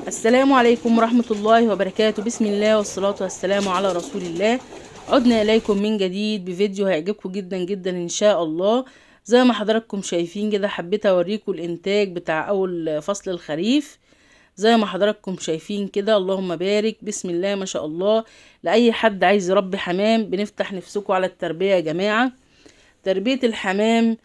السلام عليكم ورحمة الله وبركاته. بسم الله والصلاة والسلام على رسول الله. عدنا إليكم من جديد بفيديو هيعجبكم جدا جدا إن شاء الله. زي ما حضراتكم شايفين كده، حبيت أوريكم الإنتاج بتاع أول فصل الخريف. زي ما حضراتكم شايفين كده، اللهم بارك، بسم الله ما شاء الله. لأي حد عايز يربي حمام بنفتح نفسكم على التربية يا جماعة. تربية الحمام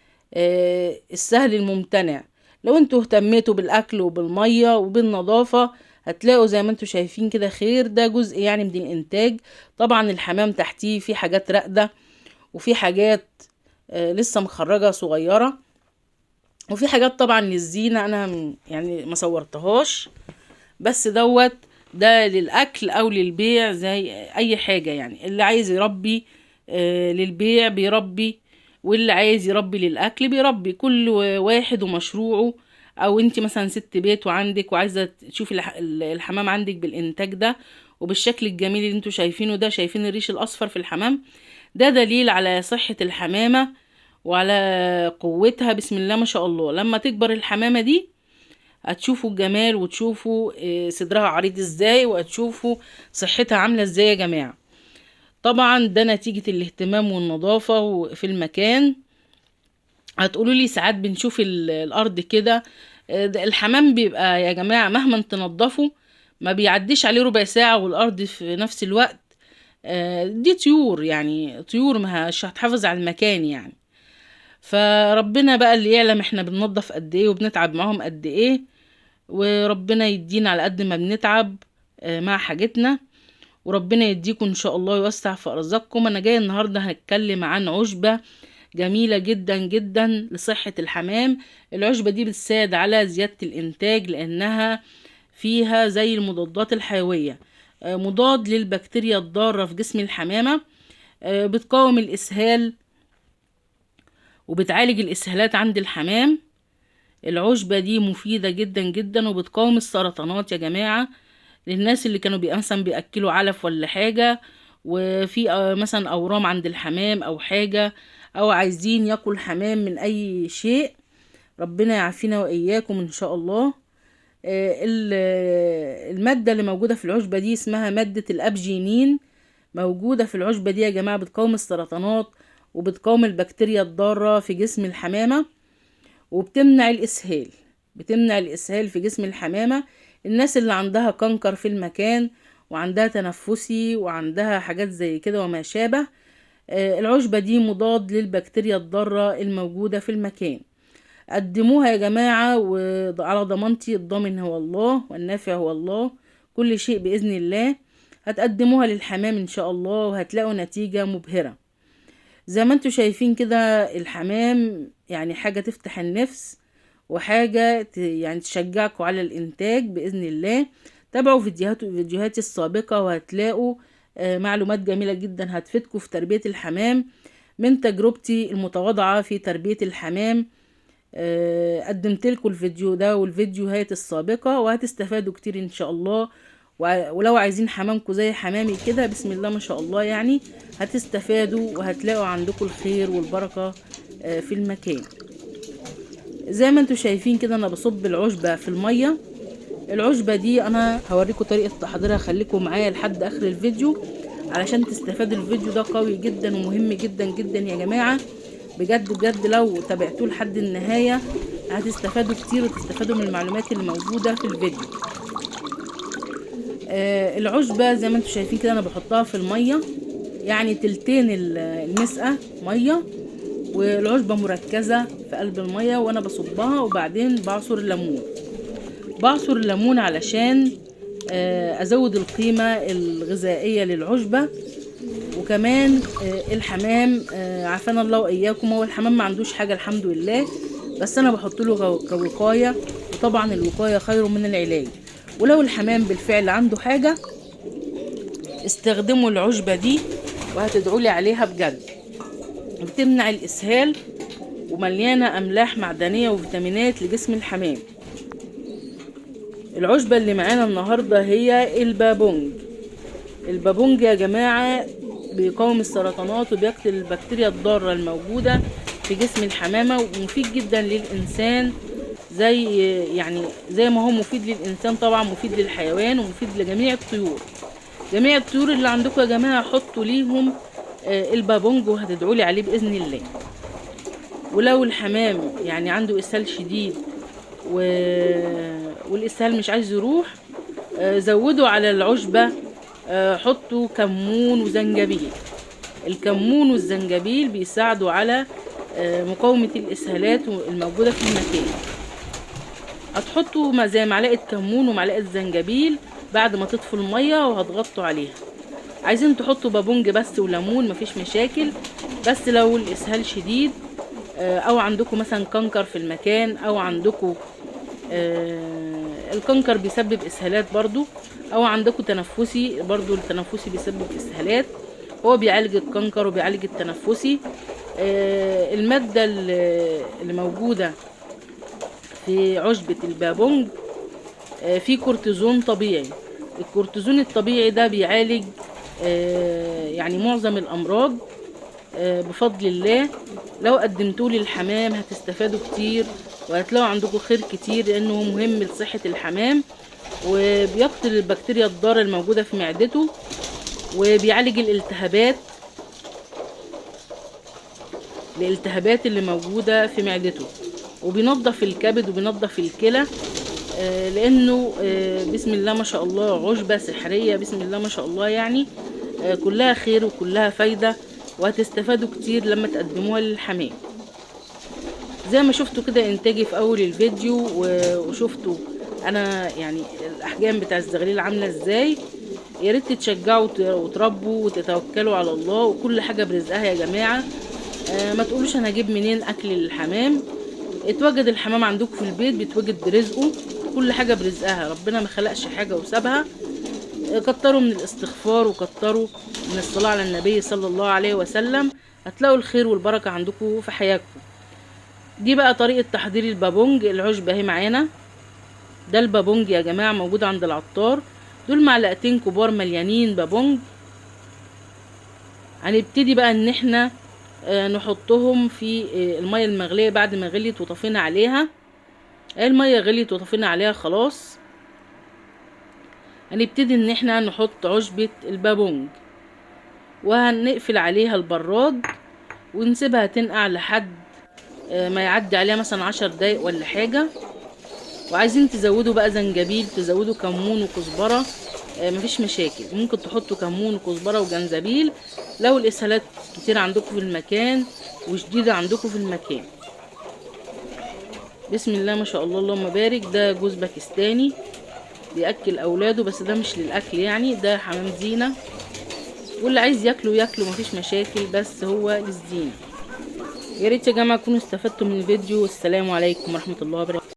السهل الممتنع. لو انتوا اهتميتوا بالاكل وبالمية وبالنظافة هتلاقوا زي ما انتوا شايفين كده خير. ده جزء يعني من الانتاج. طبعا الحمام تحتيه في حاجات راقدة، وفي حاجات لسه مخرجة صغيرة، وفي حاجات طبعا للزينة انا يعني ما صورتهاش، بس ده للاكل او للبيع زي اي حاجة. يعني اللي عايز يربي للبيع بيربي، واللي عايز يربي للاكل بيربي. كل واحد ومشروعه. او انت مثلا ست بيت وعندك وعايزه تشوفي الحمام عندك بالانتاج ده وبالشكل الجميل اللي انتوا شايفينه ده. شايفين الريش الاصفر في الحمام؟ ده دليل على صحة الحمامة وعلى قوتها. بسم الله ما شاء الله. لما تكبر الحمامة دي هتشوفوا الجمال، وتشوفوا صدرها عريض ازاي، وهتشوفوا صحتها عاملة ازاي يا جماعة. طبعا ده نتيجة الاهتمام والنظافة في المكان. هتقولوا لي ساعات بنشوف الارض كده. الحمام بيبقى يا جماعة مهما تنضفوا ما بيعديش عليه ربع ساعة والارض في نفس الوقت. دي طيور، يعني طيور مش هتحافظ على المكان يعني. فربنا بقى اللي يعلم احنا بننضف قد ايه وبنتعب معاهم قد ايه، وربنا يدينا على قد ما بنتعب مع حاجتنا. وربنا يديكم ان شاء الله، يوسع في ارزاقكم. انا جاي النهارده هنتكلم عن عشبة جميلة جدا جدا لصحة الحمام. العشبة دي بتساعد على زيادة الانتاج لانها فيها زي المضادات الحيوية، مضاد للبكتيريا الضارة في جسم الحمامة، بتقاوم الاسهال وبتعالج الاسهالات عند الحمام. العشبة دي مفيدة جدا جدا وبتقاوم السرطانات يا جماعة. للناس اللي كانوا مثلا بيأكلوا علف ولا حاجة، وفي مثلا أورام عند الحمام أو حاجة، أو عايزين ياكل حمام من أي شيء. ربنا يعافينا وإياكم إن شاء الله. المادة اللي موجودة في العشبة دي اسمها مادة الأبجينين. موجودة في العشبة دي يا جماعة، بتقاوم السرطانات وبتقاوم البكتيريا الضارة في جسم الحمامة، وبتمنع الإسهال. بتمنع الإسهال في جسم الحمامة. الناس اللي عندها كنكر في المكان وعندها تنفسي وعندها حاجات زي كده وما شابه، العشبة دي مضاد للبكتيريا الضارة الموجودة في المكان. قدموها يا جماعة، وعلى ضمانتي، الضامن هو الله والنافع هو الله، كل شيء بإذن الله. هتقدموها للحمام إن شاء الله وهتلاقوا نتيجة مبهرة. زي ما انتوا شايفين كده، الحمام يعني حاجة تفتح النفس، وحاجة يعني تشجعكم على الانتاج بإذن الله. تابعوا فيديوهاتي السابقة وهتلاقوا معلومات جميلة جدا هتفيدكم في تربية الحمام من تجربتي المتواضعة في تربية الحمام. قدمت لكم الفيديو ده والفيديوهات السابقة وهتستفادوا كتير ان شاء الله. ولو عايزين حمامكم زي حمامي كده بسم الله ما شاء الله، يعني هتستفادوا وهتلاقوا عندكم الخير والبركة في المكان. زي ما انتوا شايفين كده انا بصب العشبة في المية. العشبة دي انا هوريكم طريقة تحضيرها، خليكم معايا لحد اخر الفيديو علشان تستفادوا. الفيديو ده قوي جدا ومهم جدا جدا يا جماعة، بجد بجد. لو تابعتوه لحد النهاية هتستفادوا كتير وتستفادوا من المعلومات اللي موجودة في الفيديو. العشبة زي ما انتوا شايفين كده انا بحطها في المية، يعني تلتين المسقة مية، والعشبة مركزة في قلب المية وانا بصبها. وبعدين بعصر الليمون. بعصر الليمون علشان ازود القيمة الغذائية للعشبة. وكمان الحمام عافانا الله واياكم، هو الحمام ما عندوش حاجة الحمد لله، بس انا بحط له كوقاية، وطبعا الوقاية خير من العلاج. ولو الحمام بالفعل عنده حاجة استخدموا العشبة دي وهتدعولي عليها بجد. بتمنع الاسهال ومليانة املاح معدنية وفيتامينات لجسم الحمام. العشبة اللي معانا النهاردة هي البابونج. البابونج يا جماعة بيقاوم السرطانات وبيقتل البكتيريا الضارة الموجودة في جسم الحمامة، ومفيد جدا للإنسان زي ما هو مفيد للإنسان طبعا مفيد للحيوان ومفيد لجميع الطيور. جميع الطيور اللي عندكم يا جماعة حطوا ليهم البابونج وهتدعولي عليه بإذن الله. ولو الحمام يعني عنده إسهال شديد والإسهال مش عايز يروح، زودوا على العشبة، حطوا كمون وزنجبيل. الكمون والزنجبيل بيساعدوا على مقاومة الإسهالات الموجودة في المكان. هتحطوا زي معلقة كمون ومعلقة زنجبيل بعد ما تطفوا المية وهتغطوا عليها. عايزين تحطوا بابونج بس وليمون مفيش مشاكل، بس لو الإسهال شديد او عندكم مثلا كنكر في المكان، او عندكم الكنكر بيسبب اسهالات برضو، او عندكم تنفسي برضو، التنفسي بيسبب اسهالات، هو بيعالج الكنكر وبيعالج التنفسي. المادة اللي موجودة في عشبة البابونج في كورتيزون طبيعي. الكورتيزون الطبيعي ده بيعالج يعني معظم الامراض بفضل الله. لو قدمتوه للحمام هتستفادوا كتير وهتلاقوا عندكم خير كتير، لانه مهم لصحة الحمام وبيقتل البكتيريا الضارة الموجودة في معدته، وبيعالج الالتهابات اللي موجودة في معدته، وبينظف الكبد وبينظف الكلى، لانه بسم الله ما شاء الله عشبة سحرية، بسم الله ما شاء الله، يعني كلها خير وكلها فايدة، وهتستفادوا كتير لما تقدموها للحمام. زي ما شفتوا كده انتاجي في اول الفيديو، وشفتوا انا يعني الاحجام بتاع الزغليل عامله ازاي. يا ريت تشجعوا وتربوا وتتوكلوا على الله، وكل حاجه برزقها يا جماعه. ما تقولوش انا هجيب منين اكل للحمام. اتوجد الحمام عندكم في البيت بيتوجد برزقه، كل حاجه برزقها، ربنا ما خلقش حاجه وسابها. كتروا من الاستغفار وكتروا من الصلاة على النبي صلى الله عليه وسلم، هتلاقوا الخير والبركة عندكم في حياتكم. دي بقى طريقة تحضير البابونج. العشبة اهي معانا، ده البابونج يا جماعة موجود عند العطار. دول معلقتين كبار مليانين بابونج. هنبتدي بقى ان احنا نحطهم في المية المغلية بعد ما غليت وطفينا عليها. المية غليت وطفينا عليها خلاص. هنبتدي ان احنا نحط عشبة البابونج وهنقفل عليها البراد ونسيبها تنقع لحد ما يعدي عليها مثلا 10 دقايق ولا حاجة. وعايزين تزودوا بقى زنجبيل، تزودوا كمون وكزبرة، مفيش مشاكل، ممكن تحطوا كمون وكزبرة وجنزبيل لو الاسهالات كتير عندكم في المكان وشديدة عندكم في المكان. بسم الله ما شاء الله اللهم بارك. ده جوز باكستاني بيأكل اولاده، بس ده مش للاكل يعني، ده حمام زينة، واللي عايز ياكله مفيش مشاكل، بس هو للزينة. يا ريت يا جماعة تكونوا استفدتوا من الفيديو، والسلام عليكم ورحمة الله وبركاته.